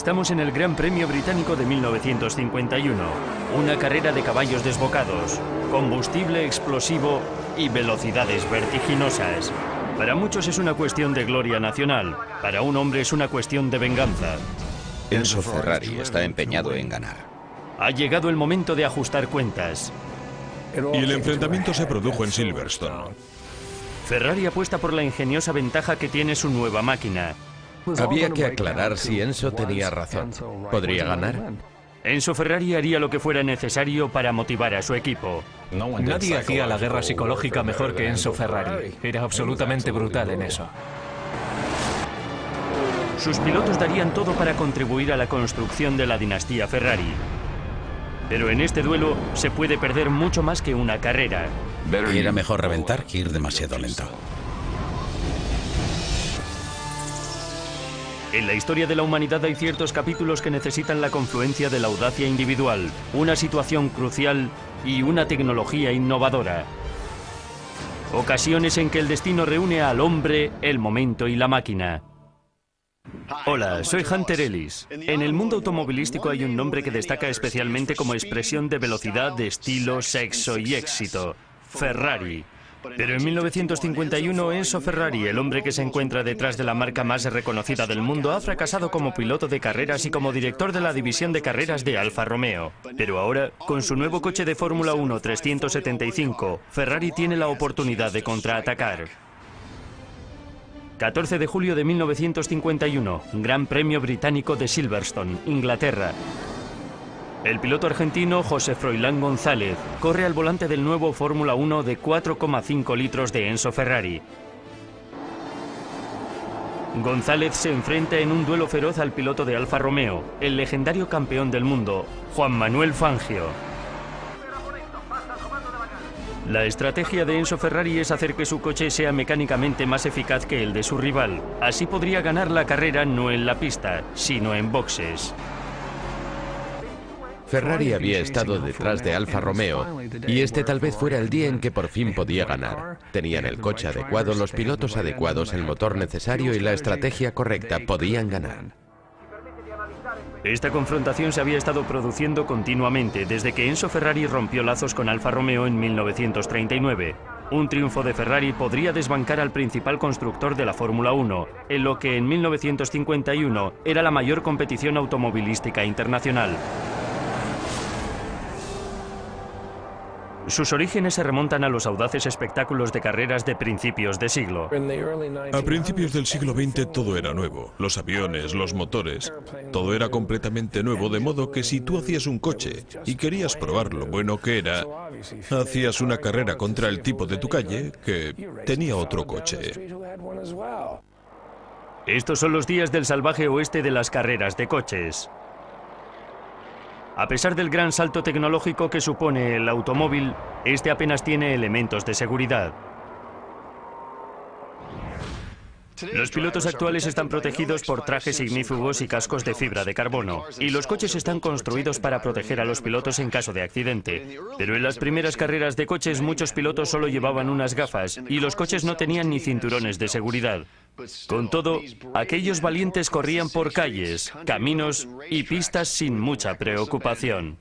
Estamos en el Gran Premio Británico de 1951, una carrera de caballos desbocados, combustible explosivo y velocidades vertiginosas. Para muchos es una cuestión de gloria nacional, para un hombre es una cuestión de venganza. Enzo Ferrari está empeñado en ganar. Ha llegado el momento de ajustar cuentas. Y el enfrentamiento se produjo en Silverstone. Ferrari apuesta por la ingeniosa ventaja que tiene su nueva máquina. Había que aclarar si Enzo tenía razón. ¿Podría ganar? Enzo Ferrari haría lo que fuera necesario para motivar a su equipo. Nadie hacía la guerra psicológica mejor que Enzo Ferrari. Era absolutamente brutal en eso. Sus pilotos darían todo para contribuir a la construcción de la dinastía Ferrari. Pero en este duelo se puede perder mucho más que una carrera. Y era mejor reventar que ir demasiado lento. En la historia de la humanidad hay ciertos capítulos que necesitan la confluencia de la audacia individual, una situación crucial y una tecnología innovadora. Ocasiones en que el destino reúne al hombre, el momento y la máquina. Hola, soy Hunter Ellis. En el mundo automovilístico hay un nombre que destaca especialmente como expresión de velocidad, de estilo, sexo y éxito: Ferrari. Pero en 1951, Enzo Ferrari, el hombre que se encuentra detrás de la marca más reconocida del mundo, ha fracasado como piloto de carreras y como director de la división de carreras de Alfa Romeo. Pero ahora, con su nuevo coche de Fórmula 1 375, Ferrari tiene la oportunidad de contraatacar. 14 de julio de 1951, Gran Premio Británico de Silverstone, Inglaterra. El piloto argentino José Froilán González corre al volante del nuevo Fórmula 1 de 4,5 litros de Enzo Ferrari. González se enfrenta en un duelo feroz al piloto de Alfa Romeo, el legendario campeón del mundo, Juan Manuel Fangio. La estrategia de Enzo Ferrari es hacer que su coche sea mecánicamente más eficaz que el de su rival. Así podría ganar la carrera no en la pista, sino en boxes. Ferrari había estado detrás de Alfa Romeo y este tal vez fuera el día en que por fin podía ganar. Tenían el coche adecuado, los pilotos adecuados, el motor necesario y la estrategia correcta. Podían ganar. Esta confrontación se había estado produciendo continuamente desde que Enzo Ferrari rompió lazos con Alfa Romeo en 1939. Un triunfo de Ferrari podría desbancar al principal constructor de la Fórmula 1, en lo que en 1951 era la mayor competición automovilística internacional. Sus orígenes se remontan a los audaces espectáculos de carreras de principios de siglo. A principios del siglo XX todo era nuevo. Los aviones, los motores, todo era completamente nuevo, de modo que si tú hacías un coche y querías probar lo bueno que era, hacías una carrera contra el tipo de tu calle que tenía otro coche. Estos son los días del salvaje oeste de las carreras de coches. A pesar del gran salto tecnológico que supone el automóvil, este apenas tiene elementos de seguridad. Los pilotos actuales están protegidos por trajes ignífugos y cascos de fibra de carbono, y los coches están construidos para proteger a los pilotos en caso de accidente. Pero en las primeras carreras de coches muchos pilotos solo llevaban unas gafas, y los coches no tenían ni cinturones de seguridad. Con todo, aquellos valientes corrían por calles, caminos y pistas sin mucha preocupación.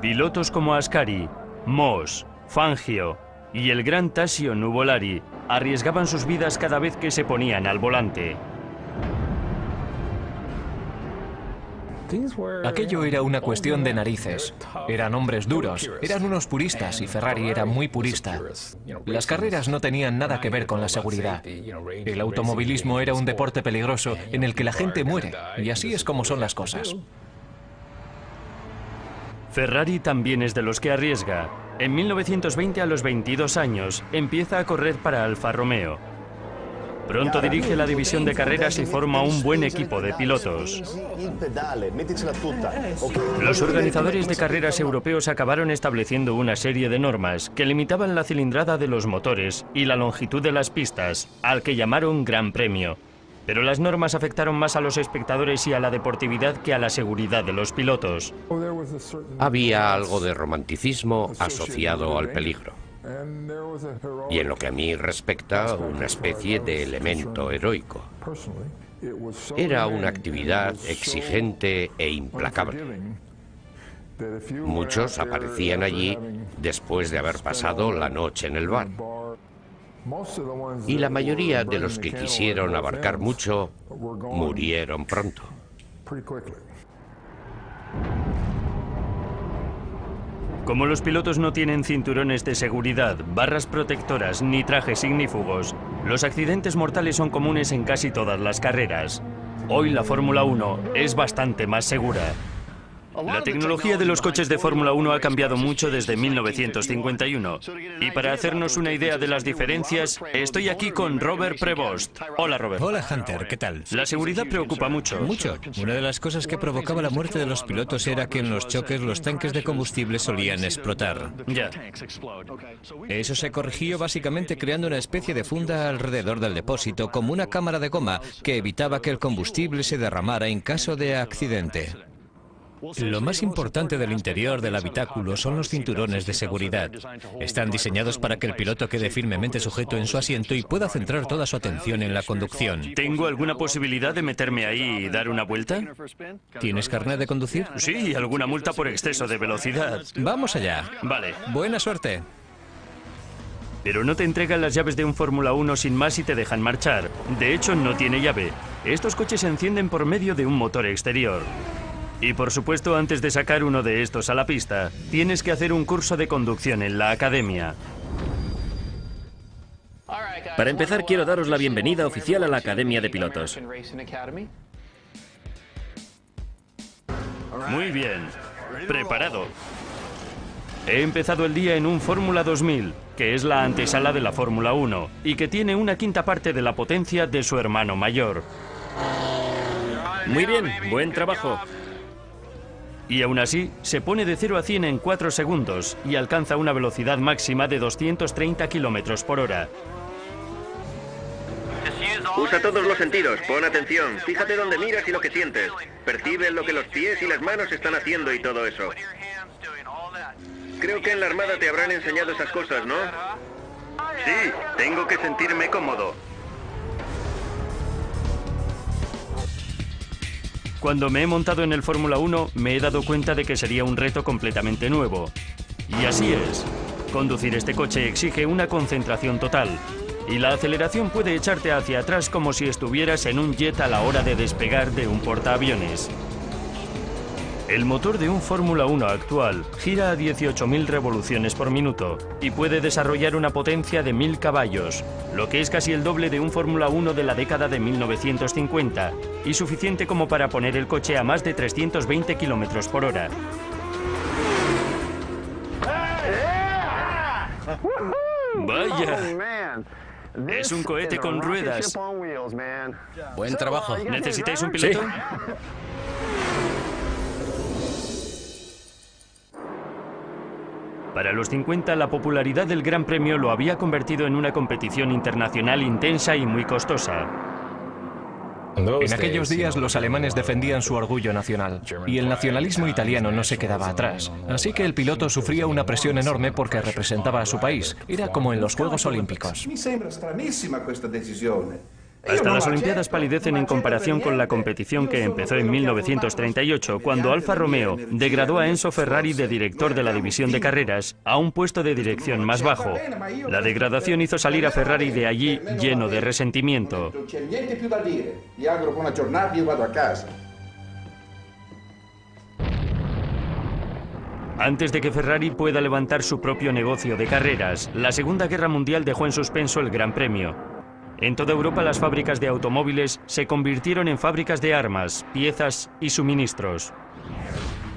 Pilotos como Ascari, Moss, Fangio y el gran Tasio Nuvolari arriesgaban sus vidas cada vez que se ponían al volante. Aquello era una cuestión de narices. Eran hombres duros, eran unos puristas y Ferrari era muy purista. Las carreras no tenían nada que ver con la seguridad. El automovilismo era un deporte peligroso en el que la gente muere, y así es como son las cosas. Ferrari también es de los que arriesga. En 1920, a los 22 años, empieza a correr para Alfa Romeo. Pronto dirige la división de carreras y forma un buen equipo de pilotos. Los organizadores de carreras europeos acabaron estableciendo una serie de normas que limitaban la cilindrada de los motores y la longitud de las pistas, al que llamaron Gran Premio. Pero las normas afectaron más a los espectadores y a la deportividad que a la seguridad de los pilotos. Había algo de romanticismo asociado al peligro. Y en lo que a mí respecta, una especie de elemento heroico. Era una actividad exigente e implacable. Muchos aparecían allí después de haber pasado la noche en el bar. Y la mayoría de los que quisieron abarcar mucho murieron pronto. Como los pilotos no tienen cinturones de seguridad, barras protectoras ni trajes ignífugos, los accidentes mortales son comunes en casi todas las carreras. Hoy la Fórmula 1 es bastante más segura. La tecnología de los coches de Fórmula 1 ha cambiado mucho desde 1951. Y para hacernos una idea de las diferencias, estoy aquí con Robert Prevost. Hola, Robert. Hola, Hunter, ¿qué tal? La seguridad preocupa mucho. Mucho. Una de las cosas que provocaba la muerte de los pilotos era que en los choques los tanques de combustible solían explotar. Ya. Eso se corrigió básicamente creando una especie de funda alrededor del depósito, como una cámara de goma, que evitaba que el combustible se derramara en caso de accidente. Lo más importante del interior del habitáculo son los cinturones de seguridad. Están diseñados para que el piloto quede firmemente sujeto en su asiento y pueda centrar toda su atención en la conducción. ¿Tengo alguna posibilidad de meterme ahí y dar una vuelta? ¿Tienes carnet de conducir? Sí, alguna multa por exceso de velocidad. Vamos allá. Vale. Buena suerte. Pero no te entregan las llaves de un Fórmula 1 sin más y te dejan marchar. De hecho, no tiene llave. Estos coches se encienden por medio de un motor exterior. Y por supuesto, antes de sacar uno de estos a la pista, tienes que hacer un curso de conducción en la academia. Para empezar, quiero daros la bienvenida oficial a la Academia de Pilotos. Muy bien. Preparado. He empezado el día en un Fórmula 2000, que es la antesala de la Fórmula 1, y que tiene una quinta parte de la potencia de su hermano mayor. Muy bien, buen trabajo. Y aún así, se pone de 0 a 100 en 4 segundos y alcanza una velocidad máxima de 230 km por hora. Usa todos los sentidos, pon atención, fíjate dónde miras y lo que sientes. Percibe lo que los pies y las manos están haciendo y todo eso. Creo que en la Armada te habrán enseñado esas cosas, ¿no? Sí, tengo que sentirme cómodo. Cuando me he montado en el Fórmula 1, me he dado cuenta de que sería un reto completamente nuevo. Y así es. Conducir este coche exige una concentración total. Y la aceleración puede echarte hacia atrás como si estuvieras en un jet a la hora de despegar de un portaaviones. El motor de un Fórmula 1 actual gira a 18.000 revoluciones por minuto y puede desarrollar una potencia de 1.000 caballos, lo que es casi el doble de un Fórmula 1 de la década de 1950 y suficiente como para poner el coche a más de 320 km por hora. ¡Vaya! Es un cohete con ruedas. Buen trabajo. ¿Necesitáis un piloto? Sí. Para los 50, la popularidad del Gran Premio lo había convertido en una competición internacional intensa y muy costosa. En aquellos días los alemanes defendían su orgullo nacional y el nacionalismo italiano no se quedaba atrás. Así que el piloto sufría una presión enorme porque representaba a su país. Era como en los Juegos Olímpicos. Hasta las Olimpiadas palidecen en comparación con la competición que empezó en 1938, cuando Alfa Romeo degradó a Enzo Ferrari de director de la división de carreras a un puesto de dirección más bajo. La degradación hizo salir a Ferrari de allí lleno de resentimiento. Antes de que Ferrari pueda levantar su propio negocio de carreras, la Segunda Guerra Mundial dejó en suspenso el Gran Premio. En toda Europa las fábricas de automóviles se convirtieron en fábricas de armas, piezas y suministros.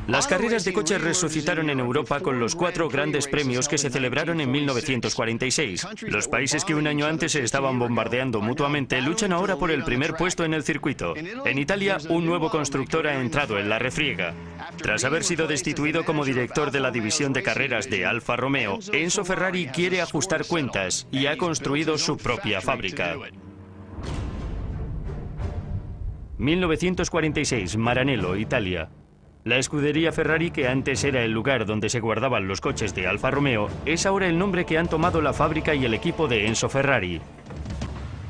Las carreras de coches resucitaron en Europa con los 4 grandes premios que se celebraron en 1946. Los países que un año antes se estaban bombardeando mutuamente luchan ahora por el primer puesto en el circuito. En Italia, un nuevo constructor ha entrado en la refriega. Tras haber sido destituido como director de la división de carreras de Alfa Romeo, Enzo Ferrari quiere ajustar cuentas y ha construido su propia fábrica. 1946, Maranello, Italia. La escudería Ferrari, que antes era el lugar donde se guardaban los coches de Alfa Romeo, es ahora el nombre que han tomado la fábrica y el equipo de Enzo Ferrari.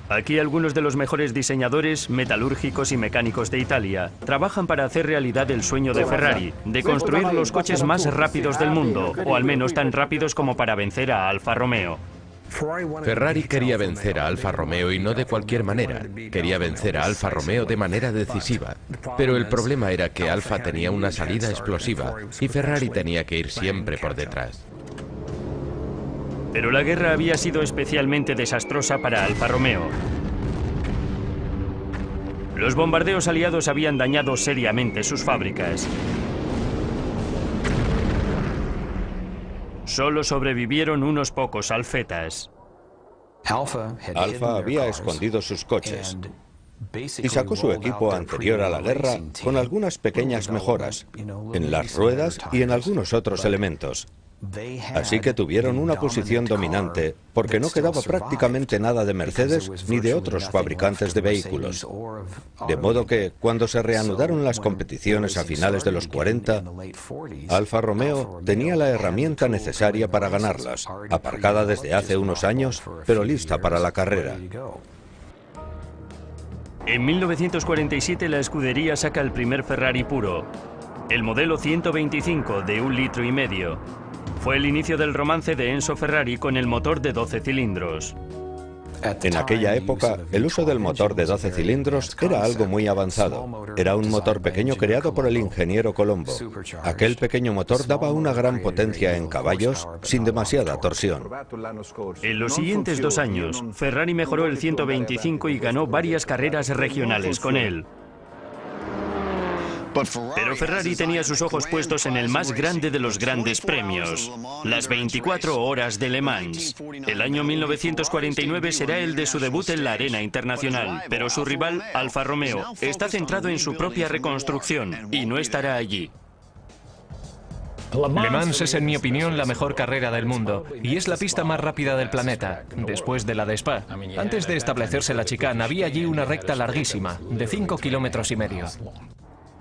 Aquí algunos de los mejores diseñadores, metalúrgicos y mecánicos de Italia trabajan para hacer realidad el sueño de Ferrari, de construir los coches más rápidos del mundo, o al menos tan rápidos como para vencer a Alfa Romeo. Ferrari quería vencer a Alfa Romeo y no de cualquier manera. Quería vencer a Alfa Romeo de manera decisiva. Pero el problema era que Alfa tenía una salida explosiva y Ferrari tenía que ir siempre por detrás. Pero la guerra había sido especialmente desastrosa para Alfa Romeo. Los bombardeos aliados habían dañado seriamente sus fábricas. Solo sobrevivieron unos pocos alfetas. Alfa había escondido sus coches y sacó su equipo anterior a la guerra con algunas pequeñas mejoras en las ruedas y en algunos otros elementos. Así que tuvieron una posición dominante porque no quedaba prácticamente nada de Mercedes ni de otros fabricantes de vehículos. De modo que, cuando se reanudaron las competiciones a finales de los 40, Alfa Romeo tenía la herramienta necesaria para ganarlas, aparcada desde hace unos años, pero lista para la carrera. En 1947 la escudería saca el primer Ferrari puro, el modelo 125 de 1,5 litros. Fue el inicio del romance de Enzo Ferrari con el motor de 12 cilindros. En aquella época, el uso del motor de 12 cilindros era algo muy avanzado. Era un motor pequeño creado por el ingeniero Colombo. Aquel pequeño motor daba una gran potencia en caballos sin demasiada torsión. En los siguientes 2 años, Ferrari mejoró el 125 y ganó varias carreras regionales con él. Pero Ferrari tenía sus ojos puestos en el más grande de los grandes premios, las 24 horas de Le Mans. El año 1949 será el de su debut en la arena internacional, pero su rival, Alfa Romeo, está centrado en su propia reconstrucción y no estará allí. Le Mans es, en mi opinión, la mejor carrera del mundo y es la pista más rápida del planeta, después de la de Spa. Antes de establecerse la chicane, había allí una recta larguísima, de 5,5 kilómetros.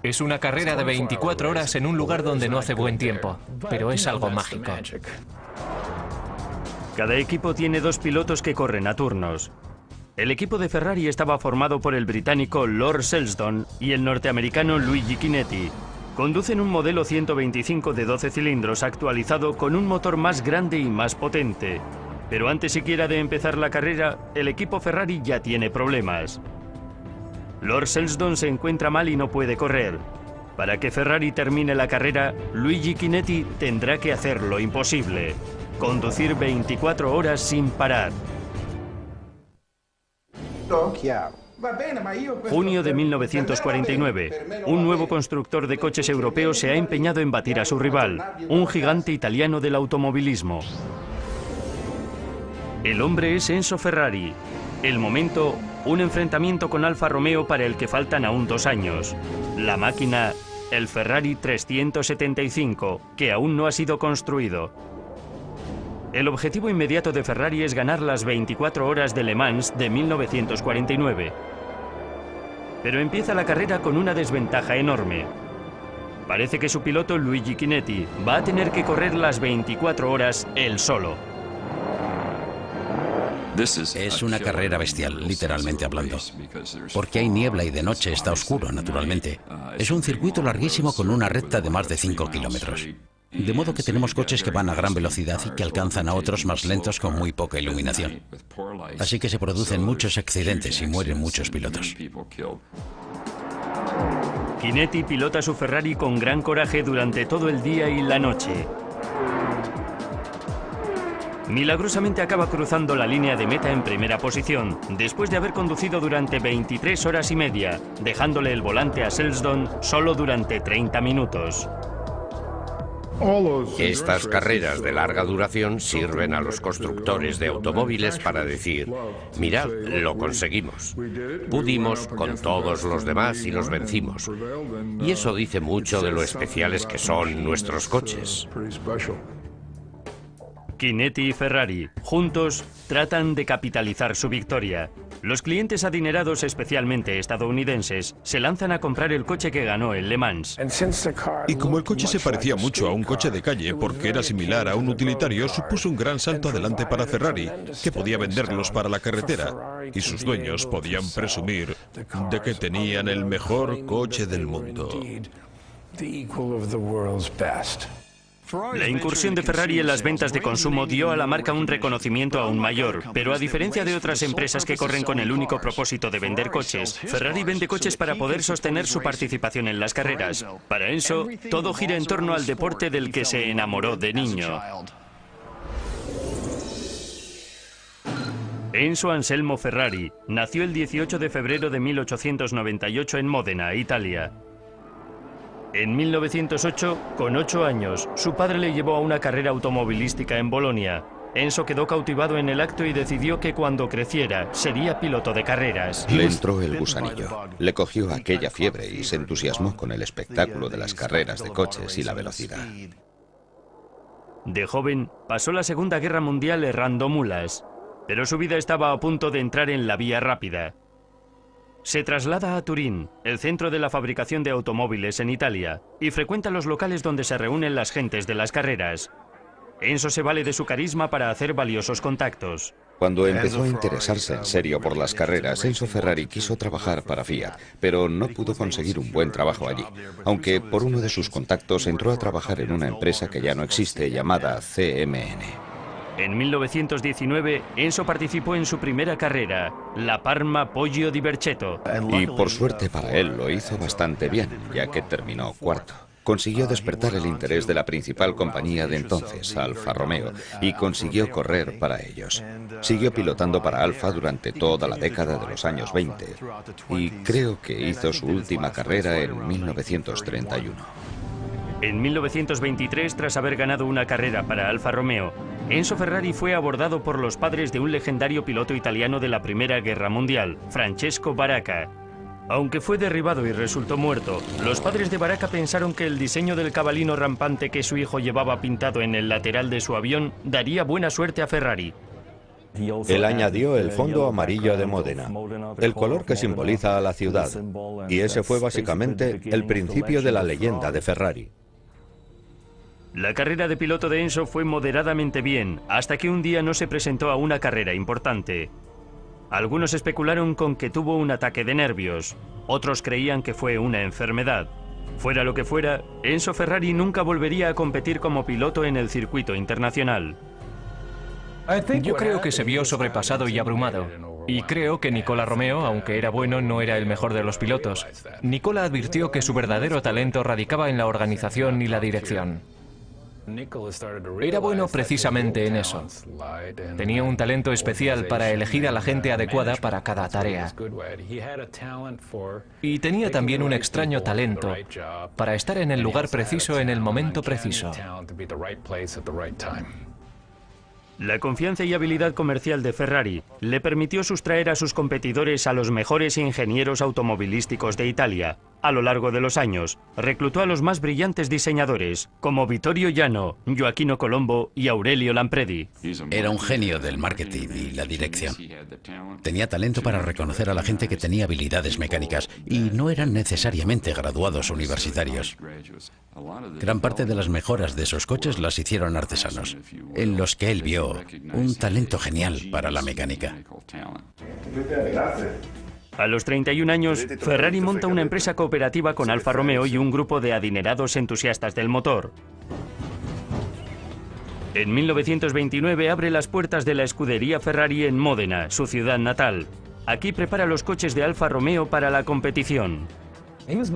Es una carrera de 24 horas en un lugar donde no hace buen tiempo, pero es algo mágico. Cada equipo tiene 2 pilotos que corren a turnos. El equipo de Ferrari estaba formado por el británico Lord Selsdon y el norteamericano Luigi Chinetti. Conducen un modelo 125 de 12 cilindros actualizado con un motor más grande y más potente. Pero antes siquiera de empezar la carrera, el equipo Ferrari ya tiene problemas. Lord Selsdon se encuentra mal y no puede correr. Para que Ferrari termine la carrera, Luigi Chinetti tendrá que hacer lo imposible: conducir 24 horas sin parar. Junio de 1949. Un nuevo constructor de coches europeos se ha empeñado en batir a su rival, un gigante italiano del automovilismo. El hombre es Enzo Ferrari. El momento, un enfrentamiento con Alfa Romeo para el que faltan aún 2 años. La máquina, el Ferrari 375, que aún no ha sido construido. El objetivo inmediato de Ferrari es ganar las 24 horas de Le Mans de 1949. Pero empieza la carrera con una desventaja enorme. Parece que su piloto Luigi Chinetti va a tener que correr las 24 horas él solo. Es una carrera bestial, literalmente hablando. Porque hay niebla y de noche está oscuro, naturalmente. Es un circuito larguísimo con una recta de más de 5 kilómetros. De modo que tenemos coches que van a gran velocidad y que alcanzan a otros más lentos con muy poca iluminación. Así que se producen muchos accidentes y mueren muchos pilotos. Chinetti pilota su Ferrari con gran coraje durante todo el día y la noche. Milagrosamente acaba cruzando la línea de meta en primera posición, después de haber conducido durante 23 horas y media, dejándole el volante a Selsdon solo durante 30 minutos. Estas carreras de larga duración sirven a los constructores de automóviles para decir: mirad, lo conseguimos. Pudimos con todos los demás y los vencimos. Y eso dice mucho de lo especiales que son nuestros coches. Chinetti y Ferrari, juntos, tratan de capitalizar su victoria. Los clientes adinerados, especialmente estadounidenses, se lanzan a comprar el coche que ganó el Le Mans. Y como el coche se parecía mucho a un coche de calle porque era similar a un utilitario, supuso un gran salto adelante para Ferrari, que podía venderlos para la carretera, y sus dueños podían presumir de que tenían el mejor coche del mundo. La incursión de Ferrari en las ventas de consumo dio a la marca un reconocimiento aún mayor, pero a diferencia de otras empresas que corren con el único propósito de vender coches, Ferrari vende coches para poder sostener su participación en las carreras. Para Enzo, todo gira en torno al deporte del que se enamoró de niño. Enzo Anselmo Ferrari nació el 18 de febrero de 1898 en Módena, Italia. En 1908, con 8 años, su padre le llevó a una carrera automovilística en Bolonia. Enzo quedó cautivado en el acto y decidió que cuando creciera sería piloto de carreras. Le entró el gusanillo, le cogió aquella fiebre y se entusiasmó con el espectáculo de las carreras de coches y la velocidad. De joven, pasó la Segunda Guerra Mundial errando mulas, pero su vida estaba a punto de entrar en la vía rápida. Se traslada a Turín, el centro de la fabricación de automóviles en Italia, y frecuenta los locales donde se reúnen las gentes de las carreras. Enzo se vale de su carisma para hacer valiosos contactos. Cuando empezó a interesarse en serio por las carreras, Enzo Ferrari quiso trabajar para Fiat, pero no pudo conseguir un buen trabajo allí, aunque por uno de sus contactos entró a trabajar en una empresa que ya no existe, llamada CMN. En 1919, Enzo participó en su primera carrera, la Parma Poggio di Bercetto. Y por suerte para él lo hizo bastante bien, ya que terminó cuarto. Consiguió despertar el interés de la principal compañía de entonces, Alfa Romeo, y consiguió correr para ellos. Siguió pilotando para Alfa durante toda la década de los años 20, y creo que hizo su última carrera en 1931. En 1923, tras haber ganado una carrera para Alfa Romeo, Enzo Ferrari fue abordado por los padres de un legendario piloto italiano de la Primera Guerra Mundial, Francesco Baracca. Aunque fue derribado y resultó muerto, los padres de Baracca pensaron que el diseño del cabalino rampante que su hijo llevaba pintado en el lateral de su avión daría buena suerte a Ferrari. Él añadió el fondo amarillo de Módena, el color que simboliza a la ciudad, y ese fue básicamente el principio de la leyenda de Ferrari. La carrera de piloto de Enzo fue moderadamente bien, hasta que un día no se presentó a una carrera importante. Algunos especularon con que tuvo un ataque de nervios, otros creían que fue una enfermedad. Fuera lo que fuera, Enzo Ferrari nunca volvería a competir como piloto en el circuito internacional. Yo creo que se vio sobrepasado y abrumado. Y creo que Nicola Romeo, aunque era bueno, no era el mejor de los pilotos. Nicola advirtió que su verdadero talento radicaba en la organización y la dirección. Era bueno precisamente en eso. Tenía un talento especial para elegir a la gente adecuada para cada tarea. Y tenía también un extraño talento para estar en el lugar preciso en el momento preciso. La confianza y habilidad comercial de Ferrari le permitió sustraer a sus competidores a los mejores ingenieros automovilísticos de Italia. A lo largo de los años, reclutó a los más brillantes diseñadores, como Vittorio Jano, Gioacchino Colombo y Aurelio Lampredi. Era un genio del marketing y la dirección. Tenía talento para reconocer a la gente que tenía habilidades mecánicas, y no eran necesariamente graduados universitarios. Gran parte de las mejoras de esos coches las hicieron artesanos, en los que él vio un talento genial para la mecánica. A los 31 años, Ferrari monta una empresa cooperativa con Alfa Romeo y un grupo de adinerados entusiastas del motor. En 1929 abre las puertas de la escudería Ferrari en Módena, su ciudad natal. Aquí prepara los coches de Alfa Romeo para la competición.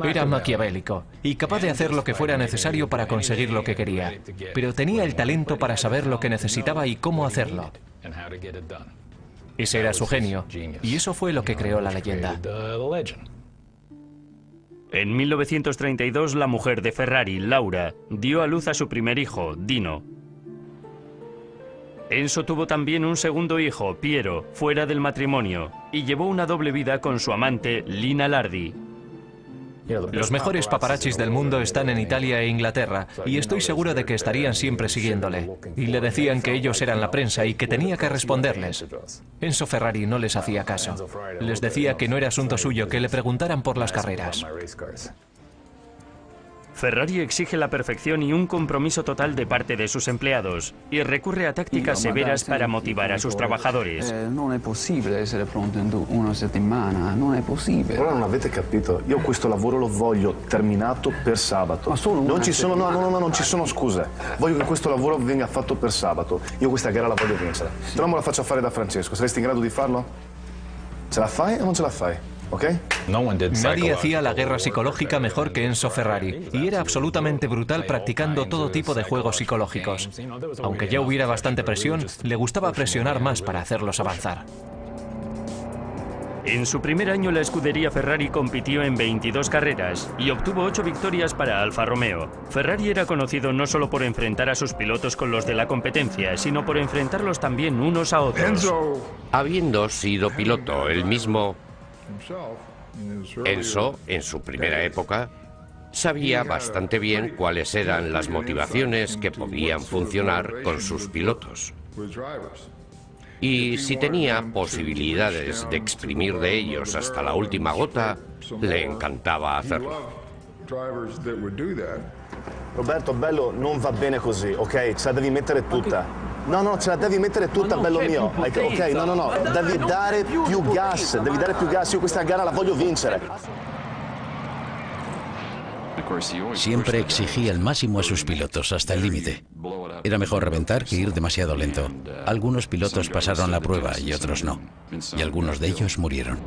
Era maquiavélico y capaz de hacer lo que fuera necesario para conseguir lo que quería, pero tenía el talento para saber lo que necesitaba y cómo hacerlo. Ese era su genio, y eso fue lo que creó la leyenda. En 1932, la mujer de Ferrari, Laura, dio a luz a su primer hijo, Dino. Enzo tuvo también un segundo hijo, Piero, fuera del matrimonio, y llevó una doble vida con su amante, Lina Lardi. Los mejores paparazzis del mundo están en Italia e Inglaterra, y estoy seguro de que estarían siempre siguiéndole. Y le decían que ellos eran la prensa y que tenía que responderles. Enzo Ferrari no les hacía caso. Les decía que no era asunto suyo que le preguntaran por las carreras. Ferrari exige la perfección y un compromiso total de parte de sus empleados y recurre a tácticas severas para motivar a sus trabajadores. Non è possibile essere pronto in una settimana, non è possibile. Però non avete capito, io questo lavoro lo voglio terminato per sabato. Ma solo non ci sono, no, non ci sono scuse. Voglio che questo lavoro venga fatto per sabato. Io questa gara la voglio vincere. Se no me la faccio fare da Francesco, saresti in grado di farlo? Ce la fai o non ce la fai? ¿Okay? Nadie hacía la guerra psicológica mejor que Enzo Ferrari, y era absolutamente brutal practicando todo tipo de juegos psicológicos. Aunque ya hubiera bastante presión, le gustaba presionar más para hacerlos avanzar. En su primer año la escudería Ferrari compitió en 22 carreras y obtuvo 8 victorias para Alfa Romeo. Ferrari era conocido no solo por enfrentar a sus pilotos con los de la competencia, sino por enfrentarlos también unos a otros. Habiendo sido piloto él mismo, Enzo, en su primera época, sabía bastante bien cuáles eran las motivaciones que podían funcionar con sus pilotos. Y si tenía posibilidades de exprimir de ellos hasta la última gota, le encantaba hacerlo. Roberto, bello, non va bene così, ok? Ce la devi mettere tutta. No, ce la devi mettere tutta, bello mio. Ok, no, devi dare più gas, io questa gara la voglio vincere. Siempre exigía el máximo a sus pilotos, hasta el límite. Era mejor reventar que ir demasiado lento. Algunos pilotos pasaron la prueba y otros no. Y algunos de ellos murieron.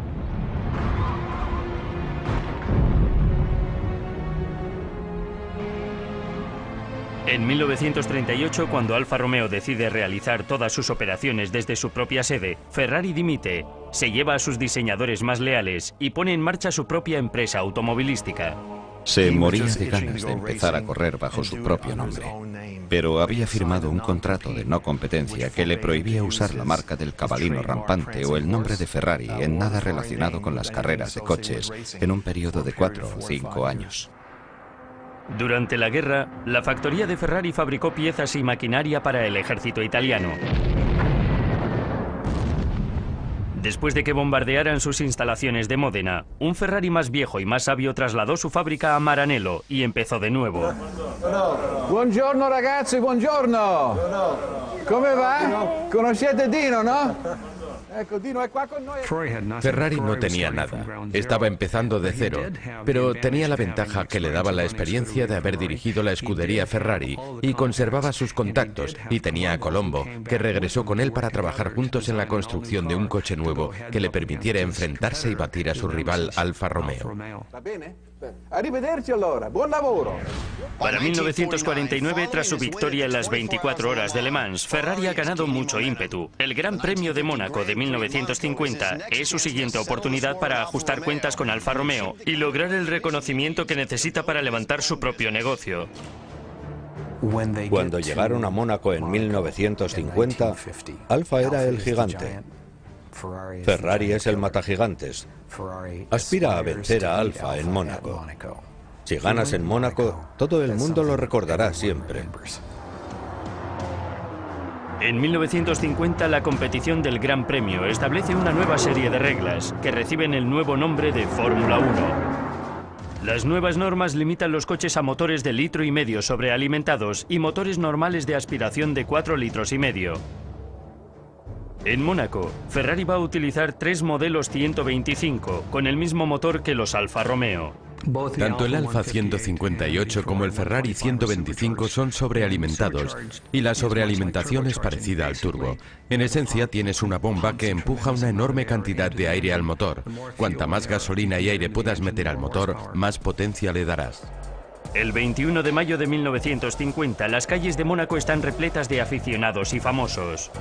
En 1938, cuando Alfa Romeo decide realizar todas sus operaciones desde su propia sede, Ferrari dimite, se lleva a sus diseñadores más leales y pone en marcha su propia empresa automovilística. Se moría de ganas de empezar a correr bajo su propio nombre, pero había firmado un contrato de no competencia que le prohibía usar la marca del cabalino rampante o el nombre de Ferrari en nada relacionado con las carreras de coches en un periodo de 4 o 5 años. Durante la guerra, la factoría de Ferrari fabricó piezas y maquinaria para el ejército italiano. Después de que bombardearan sus instalaciones de Módena, un Ferrari más viejo y más sabio trasladó su fábrica a Maranello y empezó de nuevo. Buongiorno ragazzi, buongiorno. Come va? Conoscete Dino, no? Ferrari no tenía nada. Estaba empezando de cero, pero tenía la ventaja que le daba la experiencia de haber dirigido la escudería Ferrari y conservaba sus contactos, y tenía a Colombo, que regresó con él para trabajar juntos en la construcción de un coche nuevo que le permitiera enfrentarse y batir a su rival Alfa Romeo. Arrivederci allora, buon lavoro. Para 1949, tras su victoria en las 24 horas de Le Mans, Ferrari ha ganado mucho ímpetu. El Gran Premio de Mónaco de 1950 es su siguiente oportunidad para ajustar cuentas con Alfa Romeo y lograr el reconocimiento que necesita para levantar su propio negocio. Cuando llegaron a Mónaco en 1950, Alfa era el gigante. Ferrari es el matagigantes. Aspira a vencer a Alfa en Mónaco. Si ganas en Mónaco, todo el mundo lo recordará siempre. En 1950, la competición del Gran Premio establece una nueva serie de reglas que reciben el nuevo nombre de Fórmula 1. Las nuevas normas limitan los coches a motores de 1,5 litros sobrealimentados y motores normales de aspiración de 4,5 litros. En Mónaco, Ferrari va a utilizar 3 modelos 125 con el mismo motor que los Alfa Romeo. Tanto el Alfa 158 como el Ferrari 125 son sobrealimentados, y la sobrealimentación es parecida al turbo. En esencia, tienes una bomba que empuja una enorme cantidad de aire al motor. Cuanta más gasolina y aire puedas meter al motor, más potencia le darás. El 21 de mayo de 1950, las calles de Mónaco están repletas de aficionados y famosos.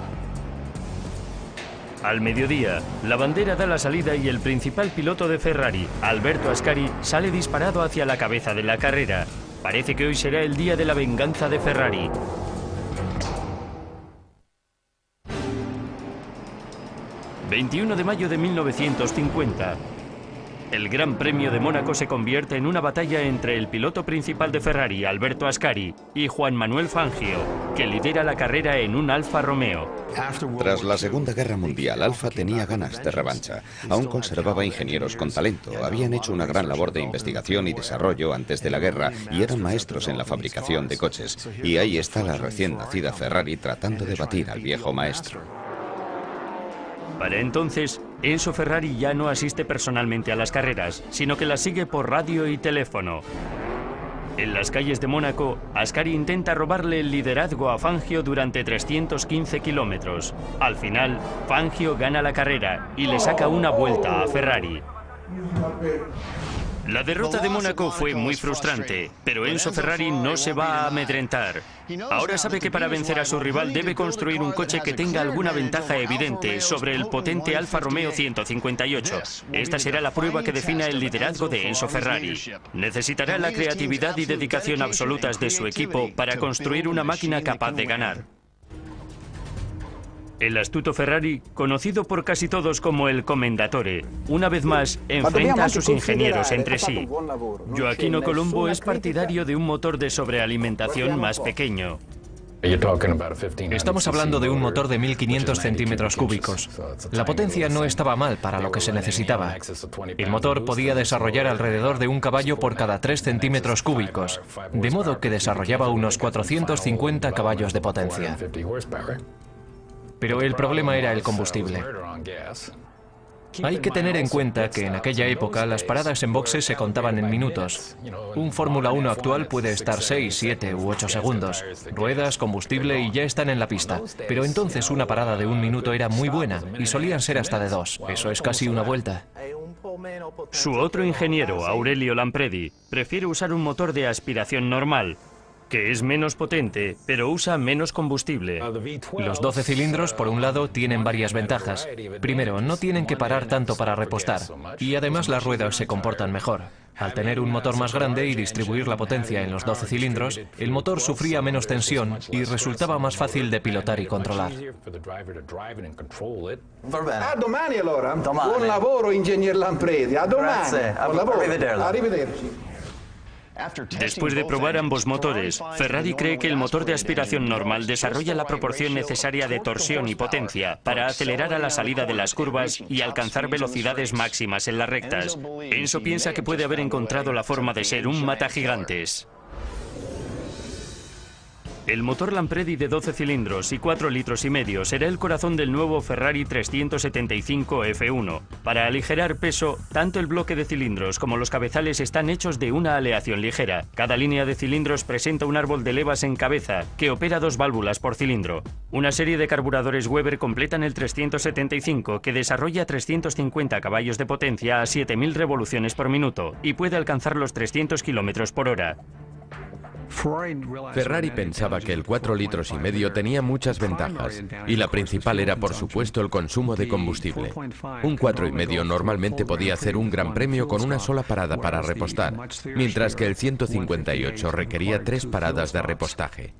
Al mediodía, la bandera da la salida y el principal piloto de Ferrari, Alberto Ascari, sale disparado hacia la cabeza de la carrera. Parece que hoy será el día de la venganza de Ferrari. ...21 de mayo de 1950... El Gran Premio de Mónaco se convierte en una batalla entre el piloto principal de Ferrari, Alberto Ascari, y Juan Manuel Fangio, que lidera la carrera en un Alfa Romeo. Tras la Segunda Guerra Mundial, Alfa tenía ganas de revancha. Aún conservaba ingenieros con talento, habían hecho una gran labor de investigación y desarrollo antes de la guerra y eran maestros en la fabricación de coches. Y ahí está la recién nacida Ferrari tratando de batir al viejo maestro. Para entonces, Enzo Ferrari ya no asiste personalmente a las carreras, sino que las sigue por radio y teléfono. En las calles de Mónaco, Ascari intenta robarle el liderazgo a Fangio durante 315 kilómetros. Al final, Fangio gana la carrera y le saca una vuelta a Ferrari. La derrota de Mónaco fue muy frustrante, pero Enzo Ferrari no se va a amedrentar. Ahora sabe que para vencer a su rival debe construir un coche que tenga alguna ventaja evidente sobre el potente Alfa Romeo 158. Esta será la prueba que defina el liderazgo de Enzo Ferrari. Necesitará la creatividad y dedicación absolutas de su equipo para construir una máquina capaz de ganar. El astuto Ferrari, conocido por casi todos como el Commendatore, una vez más enfrenta a sus ingenieros entre sí. Gioacchino Colombo es partidario de un motor de sobrealimentación más pequeño. Estamos hablando de un motor de 1500 centímetros cúbicos. La potencia no estaba mal para lo que se necesitaba. El motor podía desarrollar alrededor de un caballo por cada 3 centímetros cúbicos, de modo que desarrollaba unos 450 caballos de potencia. Pero el problema era el combustible. Hay que tener en cuenta que en aquella época las paradas en boxes se contaban en minutos. Un Fórmula 1 actual puede estar 6, 7 u 8 segundos. Ruedas, combustible y ya están en la pista. Pero entonces una parada de 1 minuto era muy buena y solían ser hasta de 2. Eso es casi una vuelta. Su otro ingeniero, Aurelio Lampredi, prefiere usar un motor de aspiración normal, que es menos potente, pero usa menos combustible. Los 12 cilindros, por un lado, tienen varias ventajas. Primero, no tienen que parar tanto para repostar, y además las ruedas se comportan mejor. Al tener un motor más grande y distribuir la potencia en los 12 cilindros, el motor sufría menos tensión y resultaba más fácil de pilotar y controlar. A domani allora. Buon lavoro, ingegner Lampredi. A domani. Buon lavoro. Arrivederci. Después de probar ambos motores, Ferrari cree que el motor de aspiración normal desarrolla la proporción necesaria de torsión y potencia para acelerar a la salida de las curvas y alcanzar velocidades máximas en las rectas. Enzo piensa que puede haber encontrado la forma de ser un matagigantes. El motor Lampredi de 12 cilindros y 4,5 litros será el corazón del nuevo Ferrari 375 F1. Para aligerar peso, tanto el bloque de cilindros como los cabezales están hechos de una aleación ligera. Cada línea de cilindros presenta un árbol de levas en cabeza, que opera 2 válvulas por cilindro. Una serie de carburadores Weber completan el 375, que desarrolla 350 caballos de potencia a 7000 revoluciones por minuto y puede alcanzar los 300 kilómetros por hora. Ferrari pensaba que el 4,5 litros tenía muchas ventajas, y la principal era, por supuesto, el consumo de combustible. Un 4,5 normalmente podía hacer un gran premio con una sola parada para repostar, mientras que el 158 requería 3 paradas de repostaje.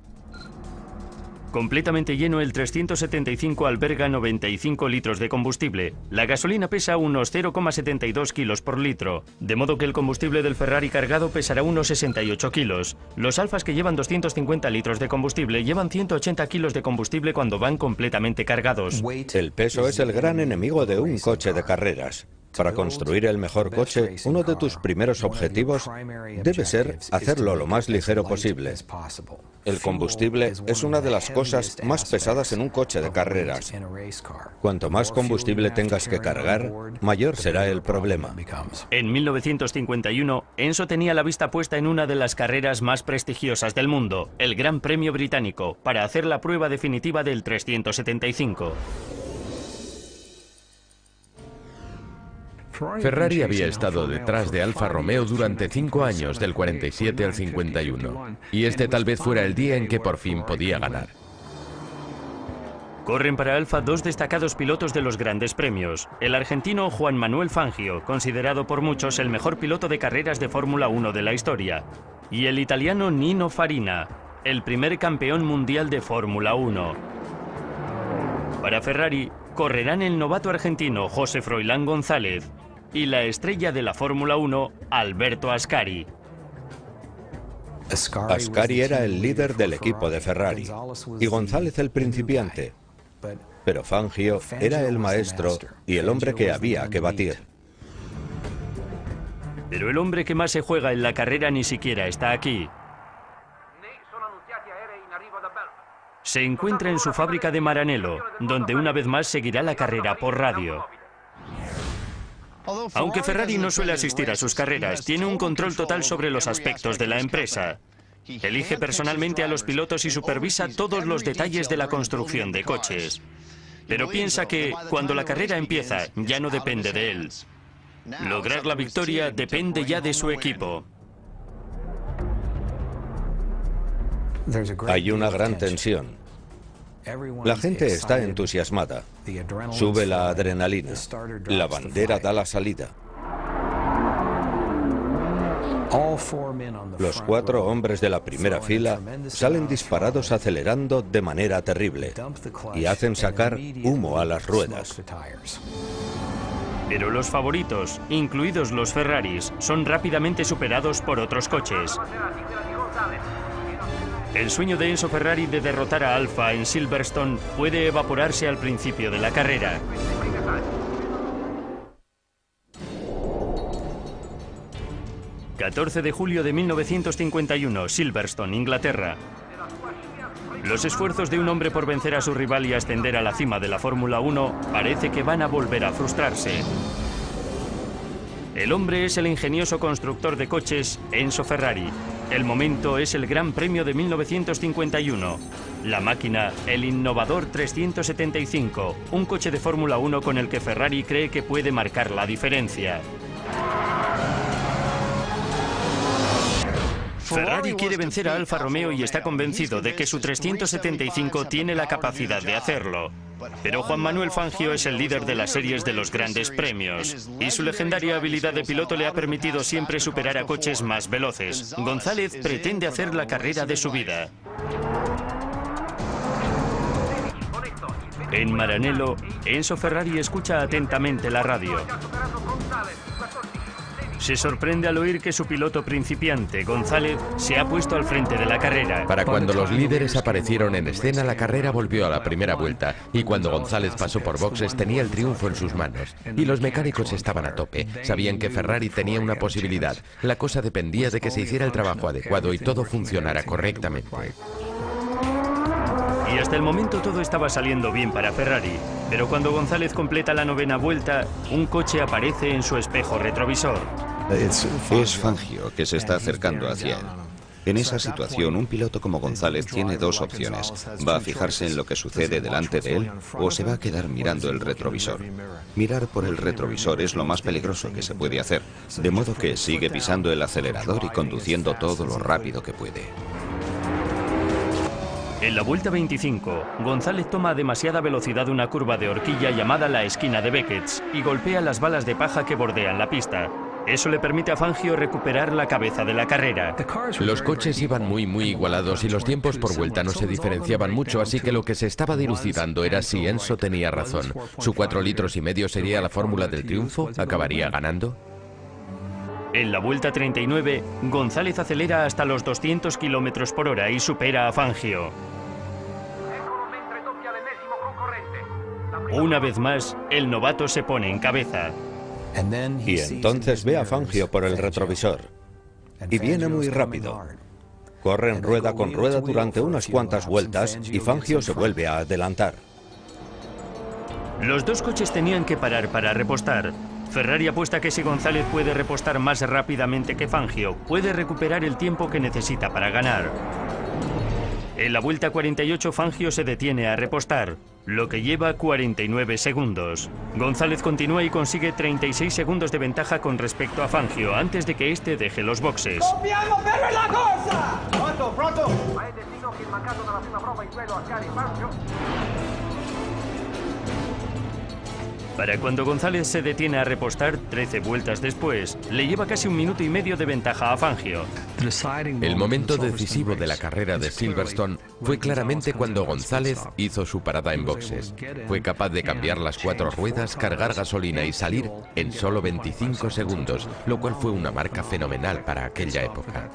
Completamente lleno, el 375 alberga 95 litros de combustible. La gasolina pesa unos 0,72 kilos por litro, de modo que el combustible del Ferrari cargado pesará unos 68 kilos. Los Alfas, que llevan 250 litros de combustible, llevan 180 kilos de combustible cuando van completamente cargados. El peso es el gran enemigo de un coche de carreras. Para construir el mejor coche, uno de tus primeros objetivos debe ser hacerlo lo más ligero posible. El combustible es una de las cosas más pesadas en un coche de carreras. Cuanto más combustible tengas que cargar, mayor será el problema. En 1951, Enzo tenía la vista puesta en una de las carreras más prestigiosas del mundo, el Gran Premio Británico, para hacer la prueba definitiva del 375. Ferrari había estado detrás de Alfa Romeo durante 5 años, del 47 al 51, y este tal vez fuera el día en que por fin podía ganar. Corren para Alfa 2 destacados pilotos de los grandes premios. El argentino Juan Manuel Fangio, considerado por muchos el mejor piloto de carreras de Fórmula 1 de la historia, y el italiano Nino Farina, el primer campeón mundial de Fórmula 1. Para Ferrari, correrán el novato argentino José Froilán González, y la estrella de la Fórmula 1, Alberto Ascari. Ascari era el líder del equipo de Ferrari y González el principiante, pero Fangio era el maestro y el hombre que había que batir. Pero el hombre que más se juega en la carrera ni siquiera está aquí. Se encuentra en su fábrica de Maranello, donde una vez más seguirá la carrera por radio. Aunque Ferrari no suele asistir a sus carreras, tiene un control total sobre los aspectos de la empresa. Elige personalmente a los pilotos y supervisa todos los detalles de la construcción de coches. Pero piensa que, cuando la carrera empieza, ya no depende de él. Lograr la victoria depende ya de su equipo. Hay una gran tensión. La gente está entusiasmada. Sube la adrenalina. La bandera da la salida. Los 4 hombres de la primera fila salen disparados acelerando de manera terrible y hacen sacar humo a las ruedas. Pero los favoritos, incluidos los Ferraris, son rápidamente superados por otros coches. El sueño de Enzo Ferrari de derrotar a Alfa en Silverstone puede evaporarse al principio de la carrera. ...14 de julio de 1951, Silverstone, Inglaterra. Los esfuerzos de un hombre por vencer a su rival y ascender a la cima de la Fórmula 1 parece que van a volver a frustrarse. El hombre es el ingenioso constructor de coches Enzo Ferrari. El momento es el Gran Premio de 1951. La máquina, el innovador 375, un coche de Fórmula 1 con el que Ferrari cree que puede marcar la diferencia. Ferrari quiere vencer a Alfa Romeo y está convencido de que su 375 tiene la capacidad de hacerlo. Pero Juan Manuel Fangio es el líder de las series de los grandes premios y su legendaria habilidad de piloto le ha permitido siempre superar a coches más veloces. González pretende hacer la carrera de su vida. En Maranello, Enzo Ferrari escucha atentamente la radio. Se sorprende al oír que su piloto principiante, González, se ha puesto al frente de la carrera. Para cuando los líderes aparecieron en escena, la carrera volvió a la primera vuelta, y cuando González pasó por boxes tenía el triunfo en sus manos. Y los mecánicos estaban a tope, sabían que Ferrari tenía una posibilidad. La cosa dependía de que se hiciera el trabajo adecuado y todo funcionara correctamente. Y hasta el momento todo estaba saliendo bien para Ferrari, pero cuando González completa la 9ª vuelta, un coche aparece en su espejo retrovisor. Es Fangio que se está acercando hacia él. En esa situación, un piloto como González tiene 2 opciones. Va a fijarse en lo que sucede delante de él o se va a quedar mirando el retrovisor. Mirar por el retrovisor es lo más peligroso que se puede hacer, de modo que sigue pisando el acelerador y conduciendo todo lo rápido que puede. En la vuelta 25, González toma a demasiada velocidad una curva de horquilla llamada la esquina de Beckett y golpea las balas de paja que bordean la pista. Eso le permite a Fangio recuperar la cabeza de la carrera. Los coches iban muy igualados y los tiempos por vuelta no se diferenciaban mucho, así que lo que se estaba dilucidando era si Enzo tenía razón. ¿Su 4,5 litros sería la fórmula del triunfo? ¿Acabaría ganando? En la vuelta 39, González acelera hasta los 200 km por hora y supera a Fangio. Una vez más, el novato se pone en cabeza. Y entonces ve a Fangio por el retrovisor. Y viene muy rápido. Corren rueda con rueda durante unas cuantas vueltas y Fangio se vuelve a adelantar. Los 2 coches tenían que parar para repostar. Ferrari apuesta que si González puede repostar más rápidamente que Fangio, puede recuperar el tiempo que necesita para ganar. En la vuelta 48, Fangio se detiene a repostar, lo que lleva 49 segundos. González continúa y consigue 36 segundos de ventaja con respecto a Fangio antes de que este deje los boxes. Dobbiamo per la corsa! Pronto, pronto! Ma è destino che il mancato dalla prima prova in duello Ascari Fangio. Para cuando González se detiene a repostar 13 vueltas después, le lleva casi 1 minuto y medio de ventaja a Fangio. El momento decisivo de la carrera de Silverstone fue claramente cuando González hizo su parada en boxes. Fue capaz de cambiar las 4 ruedas, cargar gasolina y salir en solo 25 segundos, lo cual fue una marca fenomenal para aquella época.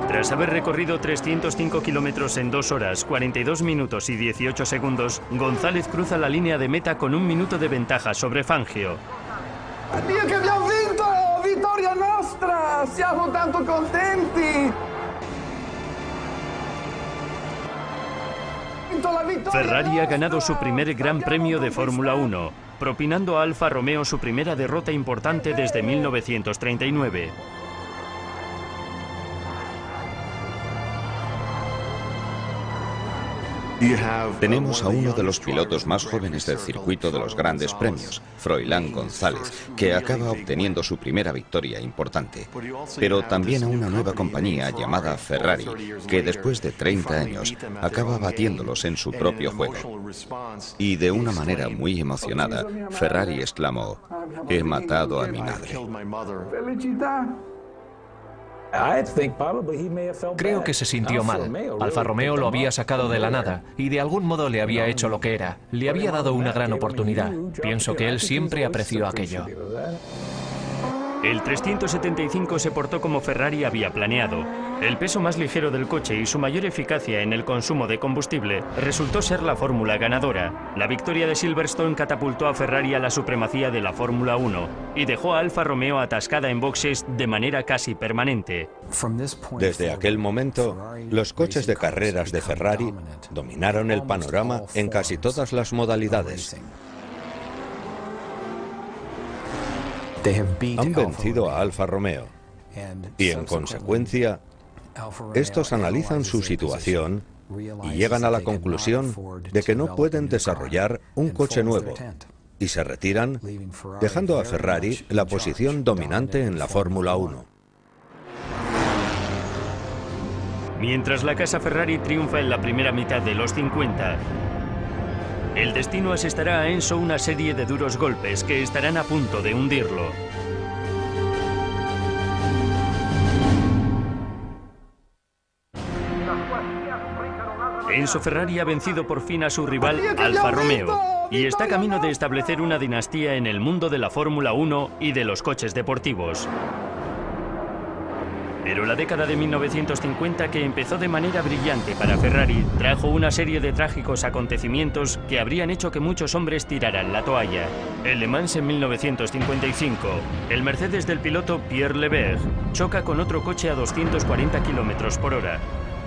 Tras haber recorrido 305 kilómetros en 2 horas, 42 minutos y 18 segundos, González cruza la línea de meta con 1 minuto de ventaja sobre Fangio. Addio che abbiamo vinto! Vittoria nostra! Siamo tanto contenti! Ferrari ha ganado su primer Gran Premio de Fórmula 1, propinando a Alfa Romeo su primera derrota importante desde 1939. Tenemos a uno de los pilotos más jóvenes del circuito de los grandes premios, Froilán González, que acaba obteniendo su primera victoria importante. Pero también a una nueva compañía llamada Ferrari, que después de 30 años acaba batiéndolos en su propio juego. Y de una manera muy emocionada, Ferrari exclamó: "He matado a mi madre". Creo que se sintió mal. Alfa Romeo lo había sacado de la nada y de algún modo le había hecho lo que era. Le había dado una gran oportunidad. Pienso que él siempre apreció aquello. El 375 se portó como Ferrari había planeado. El peso más ligero del coche y su mayor eficacia en el consumo de combustible resultó ser la fórmula ganadora. La victoria de Silverstone catapultó a Ferrari a la supremacía de la Fórmula 1 y dejó a Alfa Romeo atascada en boxes de manera casi permanente. Desde aquel momento, los coches de carreras de Ferrari dominaron el panorama en casi todas las modalidades. Han vencido a Alfa Romeo y, en consecuencia, estos analizan su situación y llegan a la conclusión de que no pueden desarrollar un coche nuevo y se retiran, dejando a Ferrari la posición dominante en la Fórmula 1. Mientras la casa Ferrari triunfa en la primera mitad de los 50, el destino asestará a Enzo una serie de duros golpes que estarán a punto de hundirlo. Enzo Ferrari ha vencido por fin a su rival Alfa Romeo y está camino de establecer una dinastía en el mundo de la Fórmula 1 y de los coches deportivos. Pero la década de 1950, que empezó de manera brillante para Ferrari, trajo una serie de trágicos acontecimientos que habrían hecho que muchos hombres tiraran la toalla. En Le Mans en 1955, el Mercedes del piloto Pierre Lebert choca con otro coche a 240 km por hora.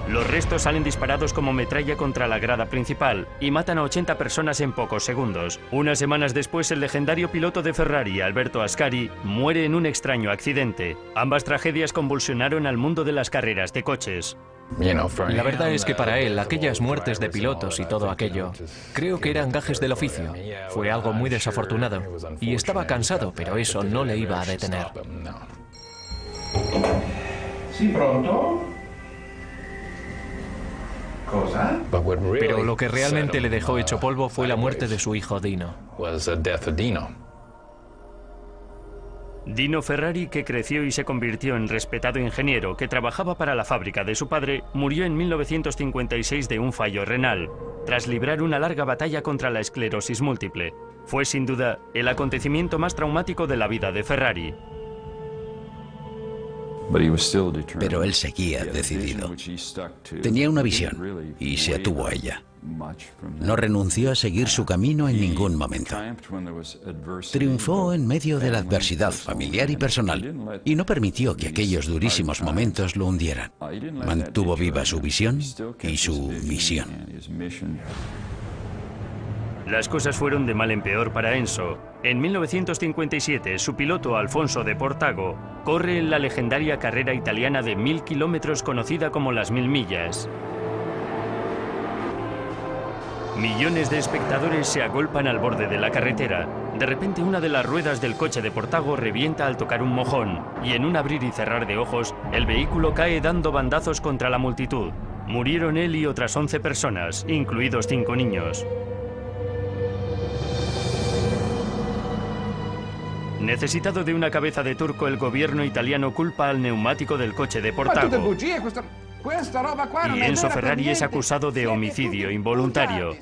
Los restos salen disparados como metralla contra la grada principal y matan a 80 personas en pocos segundos. Unas semanas después, el legendario piloto de Ferrari, Alberto Ascari, muere en un extraño accidente. Ambas tragedias convulsionaron al mundo de las carreras de coches. La verdad es que para él, aquellas muertes de pilotos y todo aquello, creo que eran gajes del oficio. Fue algo muy desafortunado. Y estaba cansado, pero eso no le iba a detener. ¿Sí, pronto? ¿Cosa? Pero lo que realmente le dejó hecho polvo fue la muerte de su hijo Dino. Dino Ferrari, que creció y se convirtió en respetado ingeniero que trabajaba para la fábrica de su padre, murió en 1956 de un fallo renal, tras librar una larga batalla contra la esclerosis múltiple. Fue sin duda el acontecimiento más traumático de la vida de Ferrari. Pero él seguía decidido. Tenía una visión y se atuvo a ella. No renunció a seguir su camino en ningún momento. Triunfó en medio de la adversidad familiar y personal y no permitió que aquellos durísimos momentos lo hundieran. Mantuvo viva su visión y su misión. Las cosas fueron de mal en peor para Enzo. En 1957, su piloto Alfonso de Portago corre en la legendaria carrera italiana de 1000 kilómetros conocida como las 1000 millas. Millones de espectadores se agolpan al borde de la carretera. De repente, una de las ruedas del coche de Portago revienta al tocar un mojón y en un abrir y cerrar de ojos, el vehículo cae dando bandazos contra la multitud. Murieron él y otras 11 personas, incluidos 5 niños. Necesitado de una cabeza de turco, el gobierno italiano culpa al neumático del coche deportado. Y Enzo Ferrari es acusado de homicidio involuntario.